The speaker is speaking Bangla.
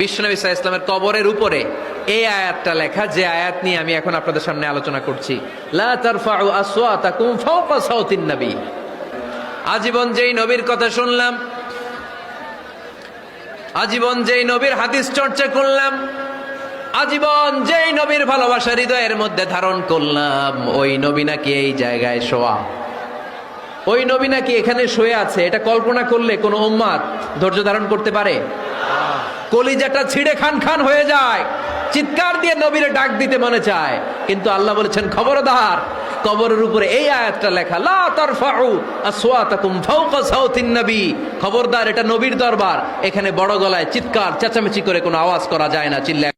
বিশ্বনবী সাল্লাল্লাহু আলাইহি ওয়াসাল্লামের কবরের উপরে এই আয়াতটা লেখা, যে আয়াত নিয়ে আমি এখন আপনাদের সামনে আলোচনা করছি। লা তারফাউ আসওয়াতাকুম ফাওকা সাওতিন নবী। আজীবন যেই নবীর কথা শুনলাম, আজীবন যেই নবীর হাদিস চর্চা করলাম, আজীবন যেই নবীর ভালোবাসা হৃদয়ের মধ্যে ধারণ করলাম, ওই নবী নাকি এই জায়গায় শোয়া, ওই নবী নাকি এখানে শুয়ে আছে, এটা কল্পনা করলে কোন উম্মাত ধৈর্য ধারণ করতে পারে? কলিজাটা ছিঁড়ে খান খান হয়ে যায়, চিৎকার দিয়ে নবীরে ডাক দিতে মনে চায়। কিন্তু আল্লাহ বলেছেন খবরদার, কবরের উপরে এই আয়াতটা লেখা, লা তারফাউ আসওয়াতাকুম ফাওকা সাওতিন নবী। খবরদার, এটা নবীর দরবার, এখানে বড় গলায় চিৎকার চেঁচামেচি করে কোনো আওয়াজ করা যায় না, চিল্লা